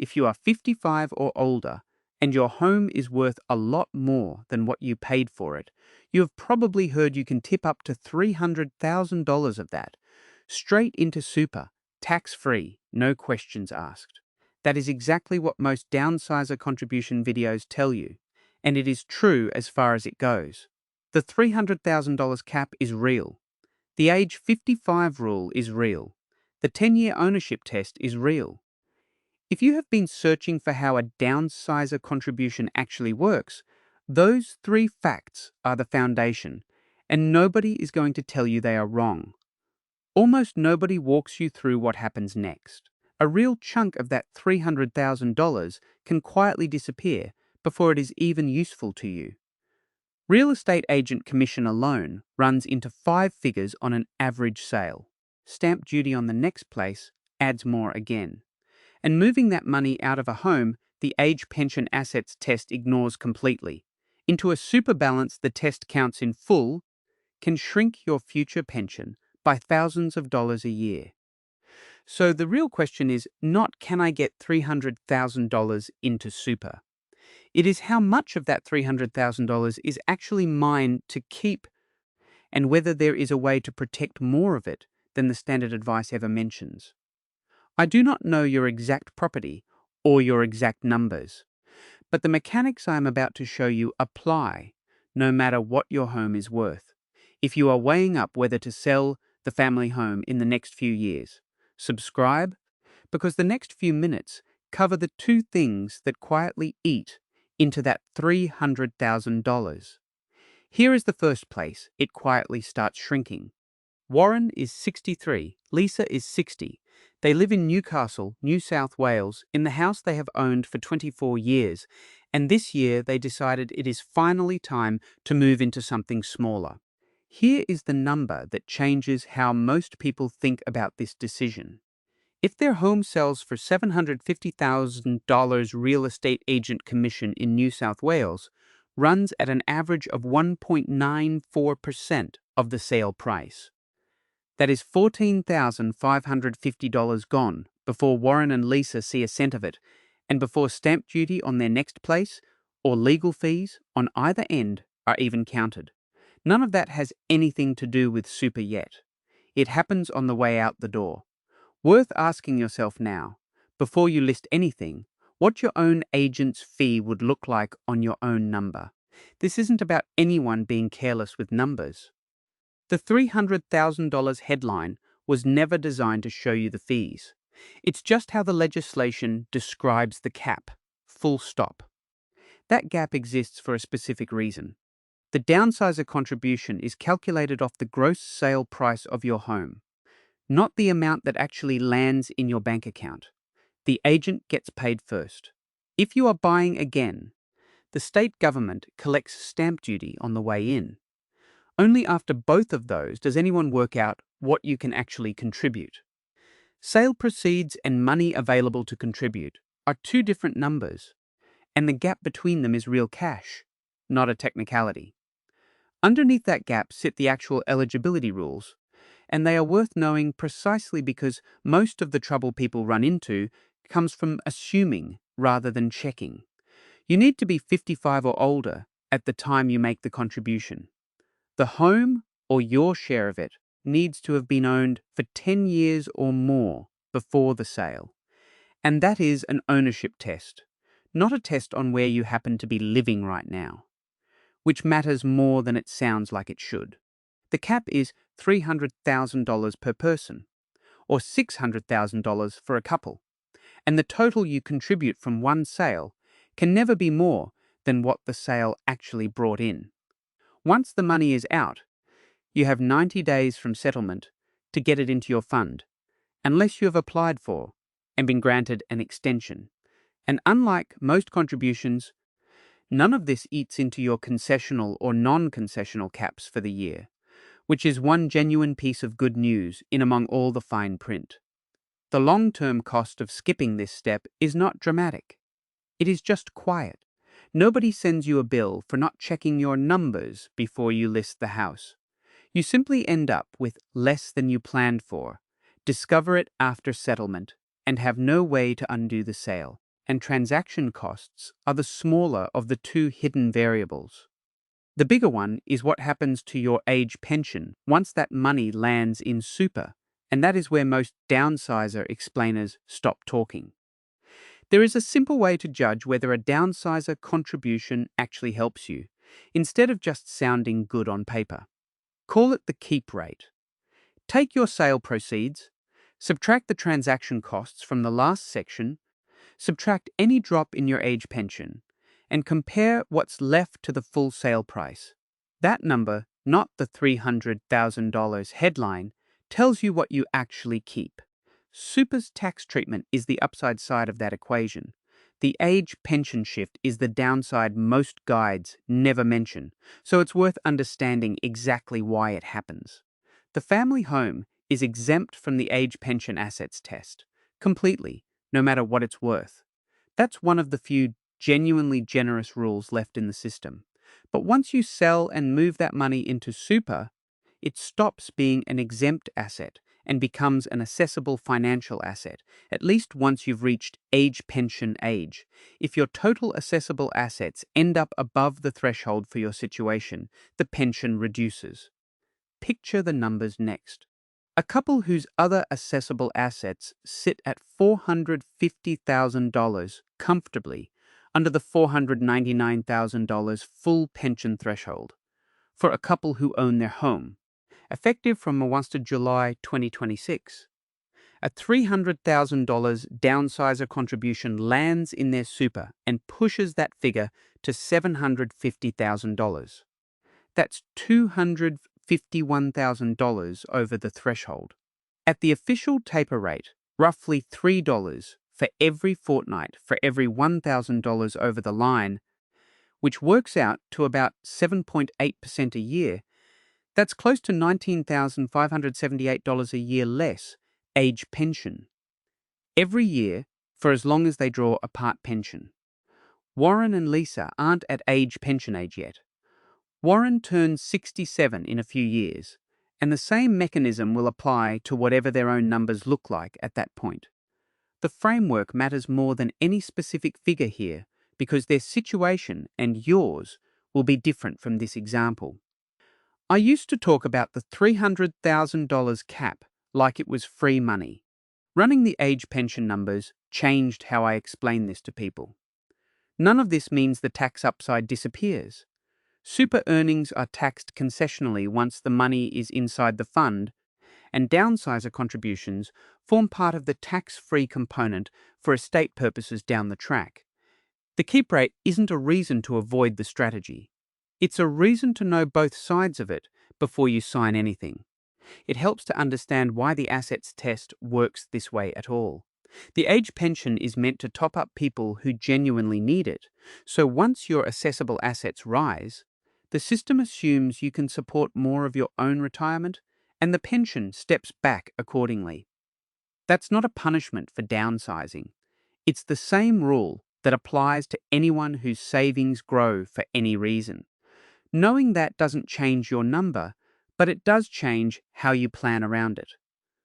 if you are 55 or older and your home is worth a lot more than what you paid for it, you have probably heard you can tip up to $300,000 of that straight into super, tax-free, no questions asked. That is exactly what most downsizer contribution videos tell you, and it is true as far as it goes. The $300,000 cap is real. The age 55 rule is real. The 10-year ownership test is real. If you have been searching for how a downsizer contribution actually works, those three facts are the foundation, and nobody is going to tell you they are wrong. Almost nobody walks you through what happens next. A real chunk of that $300,000 can quietly disappear before it is even useful to you. Real estate agent commission alone runs into 5 figures on an average sale. Stamp duty on the next place adds more again. And moving that money out of a home, the age pension assets test ignores completely. Into a super balance the test counts in full, can shrink your future pension by thousands of dollars a year. So the real question is not can I get $300,000 into super? It is how much of that $300,000 is actually mine to keep, and whether there is a way to protect more of it than the standard advice ever mentions. I do not know your exact property or your exact numbers, but the mechanics I am about to show you apply no matter what your home is worth. If you are weighing up whether to sell the family home in the next few years, subscribe, because the next few minutes cover the 2 things that quietly eat into that $300,000. Here is the first place it quietly starts shrinking. Warren is 63, Lisa is 60. They live in Newcastle, New South Wales, in the house they have owned for 24 years, and this year they decided it is finally time to move into something smaller. Here is the number that changes how most people think about this decision. If their home sells for $750,000, real estate agent commission in New South Wales runs at an average of 1.94% of the sale price. That is $14,550 gone before Warren and Lisa see a cent of it, and before stamp duty on their next place or legal fees on either end are even counted. None of that has anything to do with super yet. It happens on the way out the door. Worth asking yourself now, before you list anything, what your own agent's fee would look like on your own number. This isn't about anyone being careless with numbers. The $300,000 headline was never designed to show you the fees. It's just how the legislation describes the cap, full stop. That gap exists for a specific reason. The downsizer contribution is calculated off the gross sale price of your home, not the amount that actually lands in your bank account. The agent gets paid first. If you are buying again, the state government collects stamp duty on the way in. Only after both of those does anyone work out what you can actually contribute. Sale proceeds and money available to contribute are 2 different numbers, and the gap between them is real cash, not a technicality. Underneath that gap sit the actual eligibility rules, and they are worth knowing precisely because most of the trouble people run into comes from assuming rather than checking. You need to be 55 or older at the time you make the contribution. The home, or your share of it, needs to have been owned for 10 years or more before the sale. And that is an ownership test, not a test on where you happen to be living right now, which matters more than it sounds like it should. The cap is $300,000 per person, or $600,000 for a couple, and the total you contribute from one sale can never be more than what the sale actually brought in. Once the money is out, you have 90 days from settlement to get it into your fund, unless you have applied for and been granted an extension. And unlike most contributions, none of this eats into your concessional or non-concessional caps for the year, which is one genuine piece of good news in among all the fine print. The long-term cost of skipping this step is not dramatic. It is just quiet. Nobody sends you a bill for not checking your numbers before you list the house. You simply end up with less than you planned for, discover it after settlement, and have no way to undo the sale. and transaction costs are the smaller of the two hidden variables. The bigger one is what happens to your age pension once that money lands in super, and that is where most downsizer explainers stop talking. There is a simple way to judge whether a downsizer contribution actually helps you, instead of just sounding good on paper. Call it the keep rate. Take your sale proceeds, subtract the transaction costs from the last section, subtract any drop in your age pension, and compare what's left to the full sale price. That number, not the $300,000 headline, tells you what you actually keep. Super's tax treatment is the upside side of that equation. The age pension shift is the downside most guides never mention, so it's worth understanding exactly why it happens. The family home is exempt from the age pension assets test, completely, no matter what it's worth. That's one of the few genuinely generous rules left in the system. But once you sell and move that money into super, it stops being an exempt asset and becomes an assessable financial asset, at least once you've reached age pension age. If your total assessable assets end up above the threshold for your situation, the pension reduces. Picture the numbers next. A couple whose other assessable assets sit at $450,000 comfortably under the $499,000 full pension threshold. For a couple who own their home, effective from July 2026, a $300,000 downsizer contribution lands in their super and pushes that figure to $750,000. That's $251,000 over the threshold. At the official taper rate, roughly $3 for every fortnight for every $1,000 over the line, which works out to about 7.8% a year, that's close to $19,578 a year less age pension. Every year, for as long as they draw a part pension. Warren and Lisa aren't at age pension age yet. Warren turns 67 in a few years, and the same mechanism will apply to whatever their own numbers look like at that point. The framework matters more than any specific figure here because their situation and yours will be different from this example. I used to talk about the $300,000 cap like it was free money. Running the age pension numbers changed how I explain this to people. None of this means the tax upside disappears. Super earnings are taxed concessionally once the money is inside the fund, and downsizer contributions form part of the tax-free component for estate purposes down the track. The keep rate isn't a reason to avoid the strategy. It's a reason to know both sides of it before you sign anything. It helps to understand why the assets test works this way at all. The age pension is meant to top up people who genuinely need it, so once your assessable assets rise, the system assumes you can support more of your own retirement, and the pension steps back accordingly. That's not a punishment for downsizing. It's the same rule that applies to anyone whose savings grow for any reason. Knowing that doesn't change your number, but it does change how you plan around it.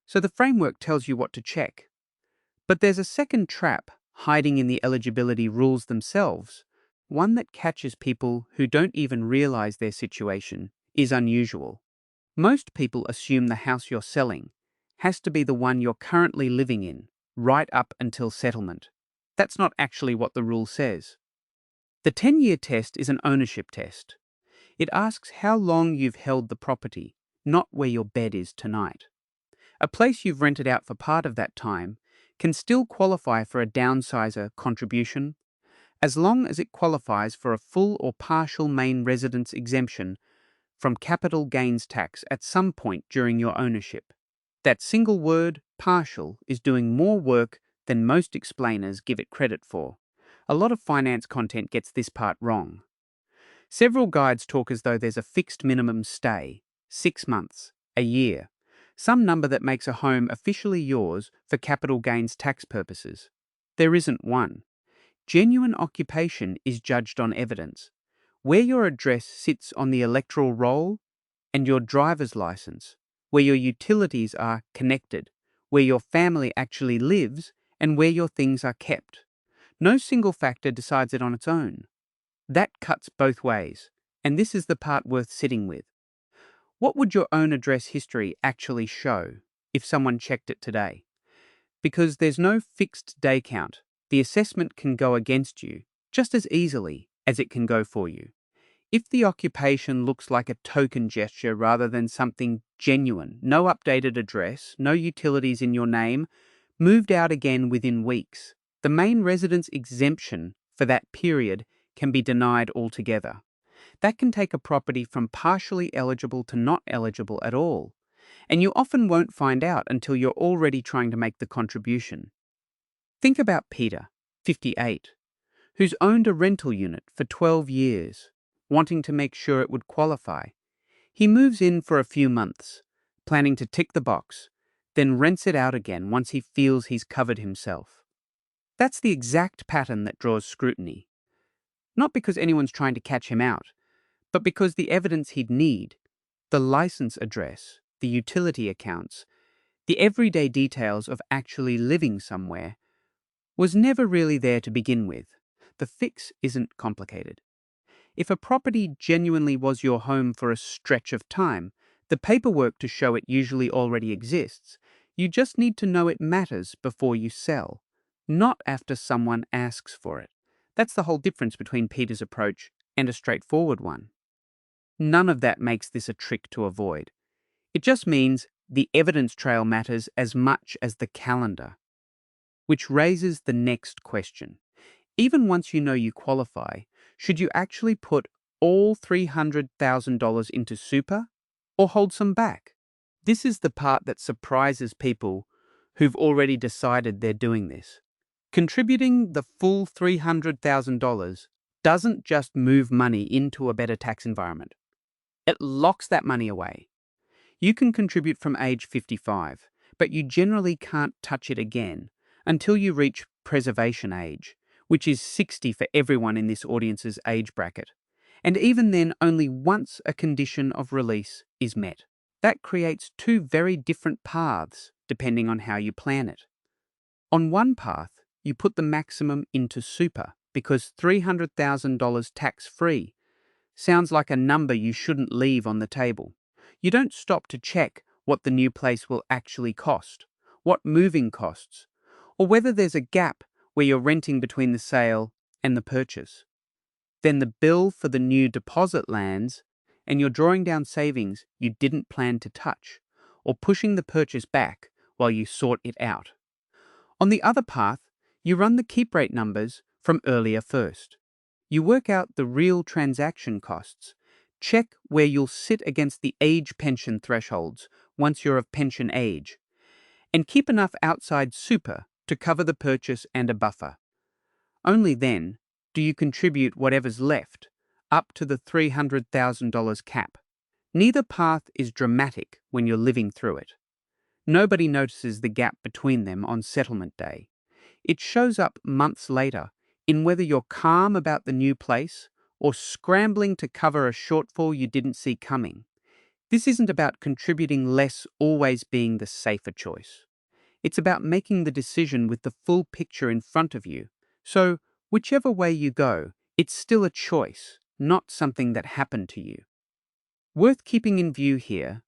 So the framework tells you what to check. But there's a second trap hiding in the eligibility rules themselves, one that catches people who don't even realize their situation is unusual. Most people assume the house you're selling has to be the one you're currently living in, right up until settlement. That's not actually what the rule says. The 10-year test is an ownership test. It asks how long you've held the property, not where your bed is tonight. A place you've rented out for part of that time can still qualify for a downsizer contribution, as long as it qualifies for a full or partial main residence exemption from capital gains tax at some point during your ownership. That single word, partial, is doing more work than most explainers give it credit for. A lot of finance content gets this part wrong. Several guides talk as though there's a fixed minimum stay, 6 months, a year, some number that makes a home officially yours for capital gains tax purposes. There isn't one. Genuine occupation is judged on evidence. Where your address sits on the electoral roll and your driver's license, where your utilities are connected, where your family actually lives, and where your things are kept. No single factor decides it on its own. That cuts both ways, and this is the part worth sitting with. What would your own address history actually show if someone checked it today? Because there's no fixed day count, the assessment can go against you just as easily as it can go for you. If the occupation looks like a token gesture rather than something genuine, no updated address, no utilities in your name, moved out again within weeks, the main residence exemption for that period can be denied altogether. That can take a property from partially eligible to not eligible at all, and you often won't find out until you're already trying to make the contribution. Think about Peter, 58, who's owned a rental unit for 12 years, wanting to make sure it would qualify. He moves in for a few months, planning to tick the box, then rents it out again once he feels he's covered himself. That's the exact pattern that draws scrutiny. Not because anyone's trying to catch him out, but because the evidence he'd need, the license address, the utility accounts, the everyday details of actually living somewhere, was never really there to begin with. The fix isn't complicated. If a property genuinely was your home for a stretch of time, the paperwork to show it usually already exists. You just need to know it matters before you sell, not after someone asks for it. That's the whole difference between Peter's approach and a straightforward one. None of that makes this a trick to avoid. It just means the evidence trail matters as much as the calendar. Which raises the next question. Even once you know you qualify, should you actually put all $300,000 into super or hold some back? This is the part that surprises people who've already decided they're doing this. Contributing the full $300,000 doesn't just move money into a better tax environment. It locks that money away. You can contribute from age 55, but you generally can't touch it again until you reach preservation age, which is 60 for everyone in this audience's age bracket. And even then, only once a condition of release is met. That creates two very different paths depending on how you plan it. On one path, you put the maximum into super because $300,000 tax-free sounds like a number you shouldn't leave on the table. You don't stop to check what the new place will actually cost, what moving costs, or whether there's a gap where you're renting between the sale and the purchase. Then the bill for the new deposit lands, and you're drawing down savings you didn't plan to touch, or pushing the purchase back while you sort it out. On the other path, you run the keep rate numbers from earlier first. You work out the real transaction costs, check where you'll sit against the age pension thresholds once you're of pension age, and keep enough outside super to cover the purchase and a buffer. Only then do you contribute whatever's left, up to the $300,000 cap. Neither path is dramatic when you're living through it. Nobody notices the gap between them on settlement day. It shows up months later in whether you're calm about the new place or scrambling to cover a shortfall you didn't see coming. This isn't about contributing less always being the safer choice. It's about making the decision with the full picture in front of you. So, whichever way you go, it's still a choice, not something that happened to you. Worth keeping in view here,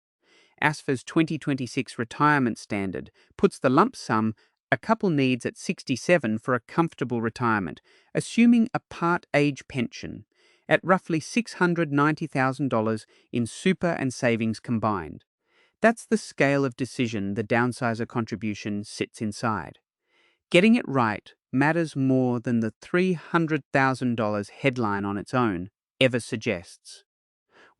ASFA's 2026 retirement standard puts the lump sum a couple needs at 67 for a comfortable retirement, assuming a part-age pension, at roughly $690,000 in super and savings combined. That's the scale of decision the Downsizer contribution sits inside. Getting it right matters more than the $300,000 headline on its own ever suggests.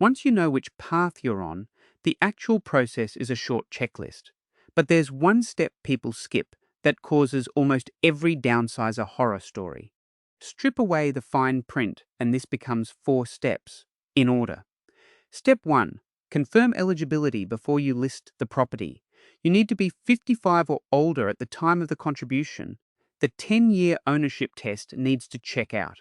Once you know which path you're on, the actual process is a short checklist. But there's one step people skip that causes almost every downsizer horror story. Strip away the fine print and this becomes 4 steps, in order. Step 1. Confirm eligibility before you list the property. You need to be 55 or older at the time of the contribution. The 10-year ownership test needs to check out.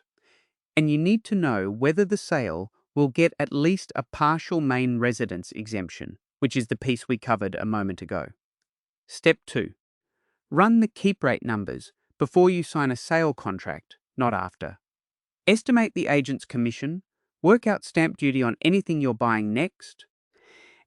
And you need to know whether the sale will get at least a partial main residence exemption, which is the piece we covered a moment ago. Step 2. Run the keep rate numbers before you sign a sale contract, not after. Estimate the agent's commission, work out stamp duty on anything you're buying next,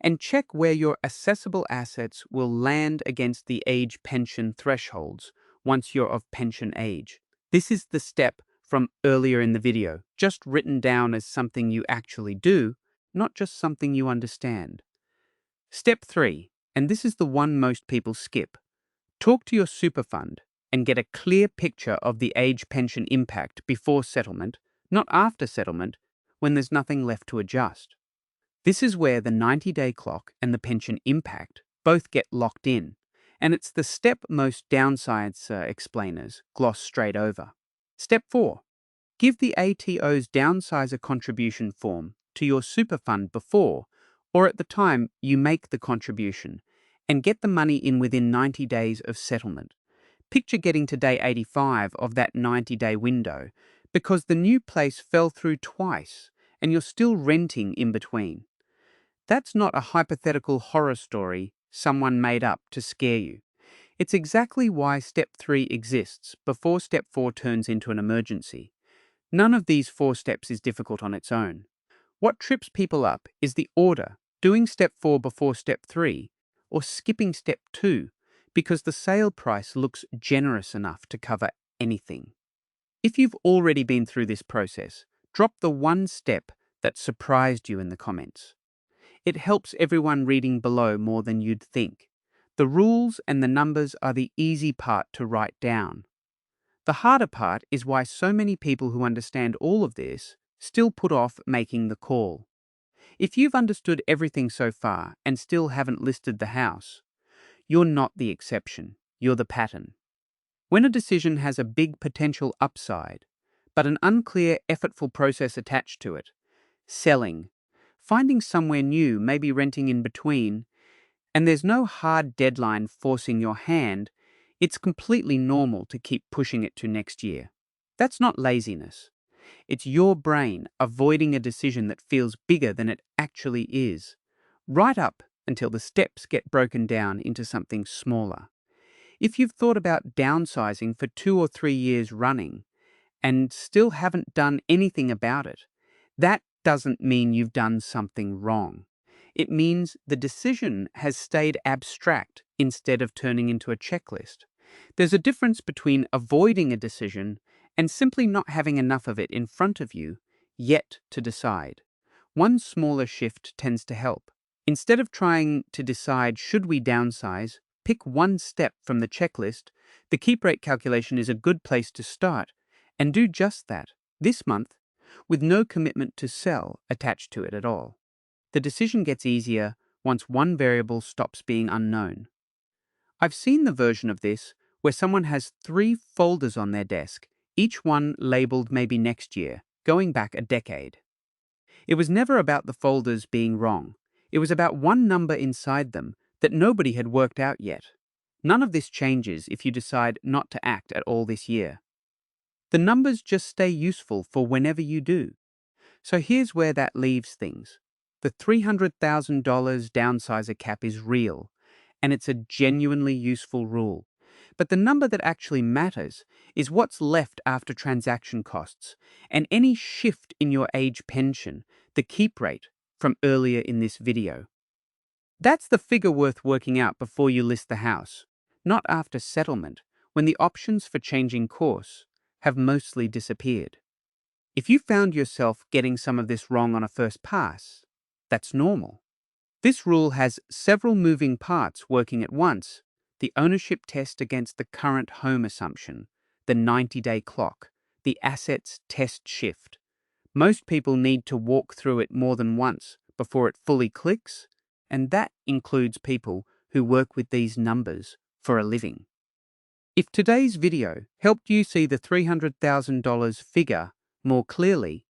and check where your assessable assets will land against the age pension thresholds once you're of pension age. This is the step from earlier in the video, just written down as something you actually do, not just something you understand. Step 3, and this is the one most people skip. Talk to your super fund and get a clear picture of the age pension impact before settlement, not after settlement, when there's nothing left to adjust. This is where the 90-day clock and the pension impact both get locked in, and it's the step most Downsizer explainers gloss straight over. Step 4. Give the ATO's Downsizer contribution form to your super fund before or at the time you make the contribution, and get the money in within 90 days of settlement. Picture getting to day 85 of that 90-day window because the new place fell through twice and you're still renting in between. That's not a hypothetical horror story someone made up to scare you. It's exactly why Step 3 exists before Step 4 turns into an emergency. None of these 4 steps is difficult on its own. What trips people up is the order, doing Step 4 before Step 3, or skipping Step 2, because the sale price looks generous enough to cover anything. If you've already been through this process, drop the one step that surprised you in the comments. It helps everyone reading below more than you'd think. The rules and the numbers are the easy part to write down. The harder part is why so many people who understand all of this still put off making the call. If you've understood everything so far and still haven't listed the house, you're not the exception, you're the pattern. When a decision has a big potential upside, but an unclear, effortful process attached to it, selling, finding somewhere new, maybe renting in between, and there's no hard deadline forcing your hand, it's completely normal to keep pushing it to next year. That's not laziness. It's your brain avoiding a decision that feels bigger than it actually is, right up until the steps get broken down into something smaller. If you've thought about downsizing for 2 or 3 years running and still haven't done anything about it, that doesn't mean you've done something wrong. It means the decision has stayed abstract instead of turning into a checklist. There's a difference between avoiding a decision and simply not having enough of it in front of you yet to decide. One smaller shift tends to help. Instead of trying to decide should we downsize, pick one step from the checklist. The keep rate calculation is a good place to start, and do just that this month with no commitment to sell attached to it at all. The decision gets easier once one variable stops being unknown. I've seen the version of this where someone has 3 folders on their desk, each one labeled maybe next year, going back a decade. It was never about the folders being wrong. It was about one number inside them that nobody had worked out yet. None of this changes if you decide not to act at all this year. The numbers just stay useful for whenever you do. So here's where that leaves things. The $300,000 downsizer cap is real, and it's a genuinely useful rule. But the number that actually matters is what's left after transaction costs, and any shift in your age pension, the keep rate, from earlier in this video. That's the figure worth working out before you list the house, not after settlement, when the options for changing course have mostly disappeared. If you found yourself getting some of this wrong on a first pass, that's normal. This rule has several moving parts working at once: the ownership test against the current home assumption, the 90-day clock, the assets test shift. Most people need to walk through it more than once before it fully clicks, and that includes people who work with these numbers for a living. If today's video helped you see the $300,000 figure more clearly,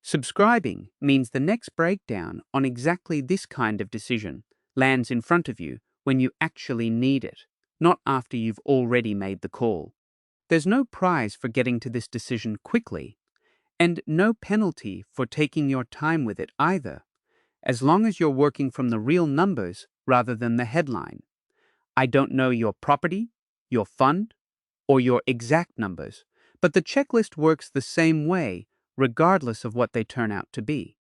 subscribing means the next breakdown on exactly this kind of decision lands in front of you when you actually need it, not after you've already made the call. There's no prize for getting to this decision quickly, and no penalty for taking your time with it either, as long as you're working from the real numbers rather than the headline. I don't know your property, your fund, or your exact numbers, but the checklist works the same way regardless of what they turn out to be.